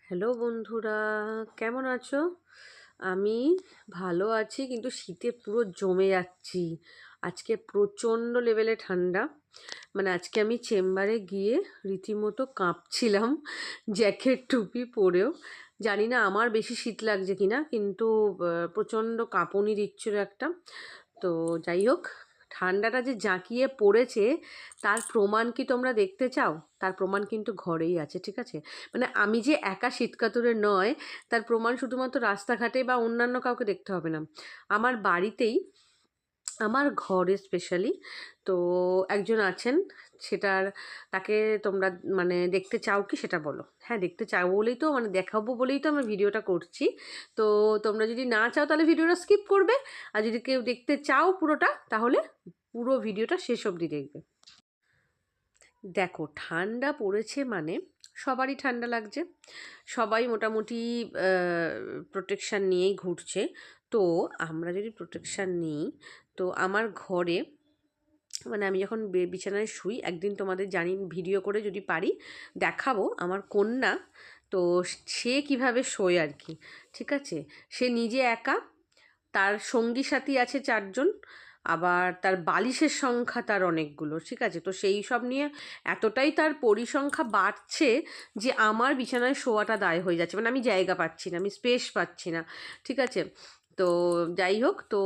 Hello বন্ধুরা, কেমন আছো? আমি ভালো আছি, কিন্তু শীতে পুরো জমে যাচ্ছি। আজকে প্রচণ্ড লেভেলে ঠান্ডা। মানে আজকে আমি চেম্বারে গিয়ে রীতিমতো কাঁপছিলাম, জ্যাকেট টুপি পরেও। জানি না আমার বেশি শীত লাগছে কিনা, কিন্তু প্রচণ্ড কাঁপুনি দিচ্ছিল একটা। তো যাই হোক, ঠান্ডাটা যে জাঁকিয়ে পড়েছে তার প্রমাণ কি তোমরা দেখতে চাও? তার প্রমাণ কিন্তু ঘরেই আছে, ঠিক আছে? মানে আমি যে একা শীতকাতুরে নয়, তার প্রমাণ শুধুমাত্র রাস্তাঘাটে বা অন্যান্য কাউকে দেখতে হবে না, আমার বাড়িতেই, আমার ঘরে স্পেশালি। তো একজন আছেন, সেটার তাকে তোমরা মানে দেখতে চাও কি সেটা বলো। হ্যাঁ, দেখতে চাও বলেই তো, মানে দেখাবো বলেই তো আমি ভিডিওটা করছি। তো তোমরা যদি না চাও তাহলে ভিডিওটা স্কিপ করবে, আর যদি কেউ দেখতে চাও পুরোটা, তাহলে পুরো ভিডিওটা শেষ অবধি দেখবে। দেখো, ঠান্ডা পড়েছে মানে সবারই ঠান্ডা লাগছে, সবাই মোটামুটি প্রোটেকশান নিয়েই ঘুরছে। তো আমরা যদি প্রোটেকশান নিই, তো আমার ঘরে, মানে আমি যখন বিছানায় শুই, একদিন তোমাদের জানি ভিডিও করে যদি পারি দেখাবো আমার কন্যা। তো সে কিভাবে শোয় আর কি, ঠিক আছে? সে নিজে একা, তার সঙ্গী সাথী আছে 4 জন, আবার তার বালিশের সংখ্যা তার অনেকগুলো, ঠিক আছে? তো সেই সব নিয়ে এতটাই তার পরিসংখ্যা বাড়ছে যে আমার বিছানায় শোয়াটা দায় হয়ে যাচ্ছে। মানে আমি জায়গা পাচ্ছি না, আমি স্পেস পাচ্ছি না, ঠিক আছে? তো যাই হোক, তো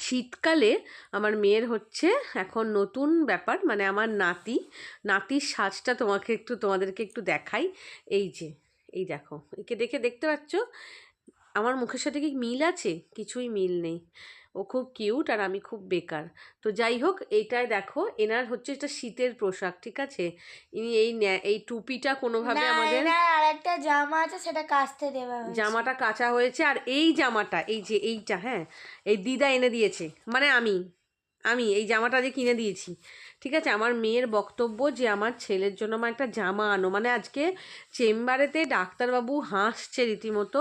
শীতকালে আমার মেয়ের হচ্ছে এখন নতুন ব্যাপার, মানে আমার নাতির সাজটা তোমাদেরকে একটু দেখাই। এই যে, এই দেখো, একে দেখতে পাচ্ছ? আমার মুখের সাথে কি মিল আছে? কিছুই মিল নেই। ও খুব কিউট আর আমি খুব বেকার। তো যাই হোক, এইটায় দেখো, এনার হচ্ছে এটা শীতের পোশাক, ঠিক আছে? ইনি এই টুপিটা কোনোভাবে আমাদের, আর একটা জামা আছে সেটা কাচতে দেওয়া হয়েছে। জামাটা কাচা হয়েছে, আর এই জামাটা, এই যে এইটা, হ্যাঁ, এই দিদা এনে দিয়েছে, মানে আমি এই জামাটা যে কিনে দিয়েছি, ঠিক আছে? আমার মেয়ের বক্তব্য যে আমার ছেলের জন্য আমার একটা জামা আনো। মানে আজকে চেম্বারেতে ডাক্তারবাবু হাসছে রীতিমতো,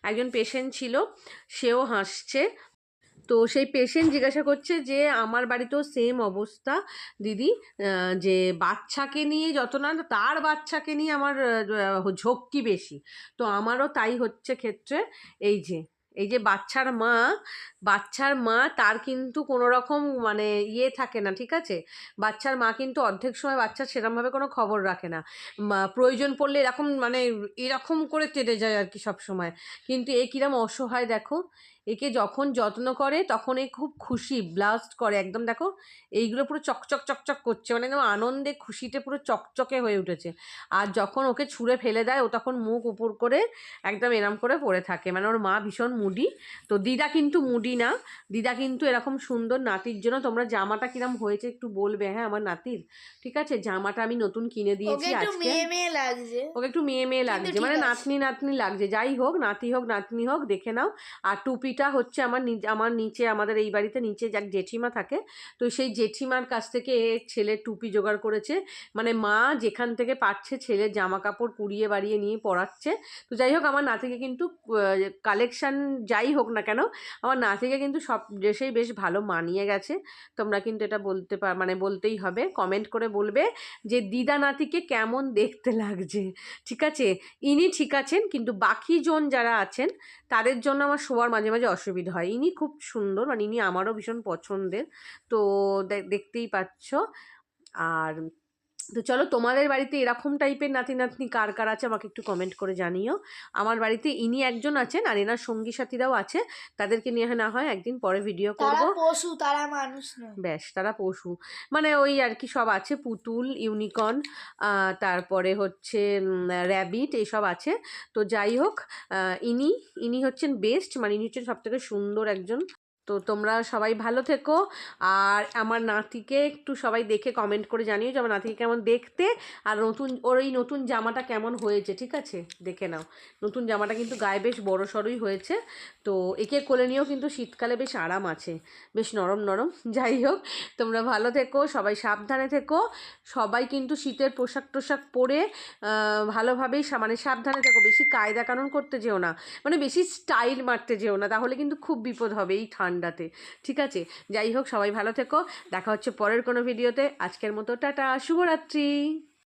একজন পেশেন্ট ছিল, সেও হাসছে। তো সেই পেশেন্ট জিজ্ঞাসা করছে যে আমার বাড়িতেও সেম অবস্থা দিদি, যে বাচ্চাকে নিয়ে যত না, তার বাচ্চাকে নিয়ে আমার ঝক্কি বেশি। তো আমারও তাই হচ্ছে ক্ষেত্রে। এই যে বাচ্চার মা তার কিন্তু কোনো রকম মানে ইয়ে থাকে না, ঠিক আছে? বাচ্চার মা কিন্তু অর্ধেক সময় বাচ্চার সেরকমভাবে কোনো খবর রাখে না। প্রয়োজন পড়লে এরকম, মানে এরকম করে তেড়ে যায় আর কি সব সময়। কিন্তু এ কিরম অসহায় দেখো, একে যখন যত্ন করে তখন এ খুব খুশি, ব্লাস্ট করে একদম। দেখো, এইগুলো পুরো চকচক চকচক করছে, মানে একদম আনন্দে খুশিতে পুরো চকচকে হয়ে উঠেছে। আর যখন ওকে ছুঁড়ে ফেলে দেয়, ও তখন মুখ উপর করে একদম এরম করে পড়ে থাকে। মানে ওর মা ভীষণ মুডি। তো দিদা কিন্তু মুডি না, দিদা কিন্তু এরকম সুন্দর নাতির জন্য। তোমরা জামাটা কিরম হয়েছে একটু বলবে, হ্যাঁ, আমার নাতির, ঠিক আছে? জামাটা আমি নতুন কিনে দিয়েছি ওকে একটু আজকে। মেয়ে মেয়ে লাগছে, ওকে একটু মেয়ে মেয়ে লাগছে, মানে নাতনি নাতনি লাগছে। যাই হোক, নাতি হোক নাতনি হোক, দেখে নাও। আর টুপিটা হচ্ছে আমার নিচে, আমাদের এই বাড়িতে নিচে যাক জেঠিমা থাকে, তো সেই জেঠিমার কাছ থেকে ছেলের টুপি জোগাড় করেছে। মানে মা যেখান থেকে পারছে ছেলের জামা কাপড় কুড়িয়ে বাড়িয়ে নিয়ে পরাচ্ছে। তো যাই হোক, আমার নাতিকে কিন্তু কালেকশান যাই হোক না কেন, আমার নাতিকে কিন্তু সব ড্রেসেই বেশ ভালো মানিয়ে গেছে। তোমরা কিন্তু এটা মানে বলতেই হবে, কমেন্ট করে বলবে যে দিদা নাতিকে কেমন দেখতে লাগছে, ঠিক আছে? ইনি ঠিক আছেন, কিন্তু বাকি জন যারা আছেন তাদের জন্য আমার শোয়ার মাঝে মাঝে অসুবিধা হয়। ইনি খুব সুন্দর, মানে ইনি আমারও ভীষণ পছন্দের। তো দেখতেই পাচ্ছ। আর তো চলো, তোমাদের বাড়িতে এরকম টাইপের নাতি নাতনি কার কার আছে আমাকে একটু কমেন্ট করে জানিও। আমার বাড়িতে ইনি একজন আছেন, আর এনার সঙ্গী সাথীরাও আছে। তাদেরকে নিয়ে না হয় একদিন পরে ভিডিও করব। তারা পশু, তারা মানুষ নয়। ব্যাস, তারা পশু, মানে ওই আর কি সব আছে, পুতুল, ইউনিকর্ন, তারপরে হচ্ছে র্যাবিট, এইসব আছে। তো যাই হোক, ইনি ইনি হচ্ছেন বেস্ট, মানে ইনি হচ্ছেন সবথেকে সুন্দর একজন। তো তোমরা সবাই ভালো থেকো, আর আমার নাতিকে একটু সবাই দেখে কমেন্ট করে জানিও যে আমার নাতিকে কেমন দেখতে, আর ওর এই নতুন জামাটা কেমন হয়েছে, ঠিক আছে? দেখে নাও, নতুন জামাটা কিন্তু গায়ে বেশ বড় সড়ই হয়েছে। তো একে কোলে নিয়েও কিন্তু শীতকালে বেশ আরাম আছে, বেশ নরম নরম। যাই হোক, তোমরা ভালো থেকো, সবাই সাবধানে থেকো। সবাই কিন্তু শীতের পোশাক টোশাক পরে ভালোভাবেই মানে সাবধানে থেকো। বেশি কায়দা কানুন করতে যেও না, মানে বেশি স্টাইল মারতে যেও না, তাহলে কিন্তু খুব বিপদ হবে এই ঠান্ডাতে, ঠিক আছে? যাই হোক, সবাই ভালো থেকো, দেখা হচ্ছে পরের কোনো ভিডিওতে। আজকের মতো টাটা, শুভরাত্রি।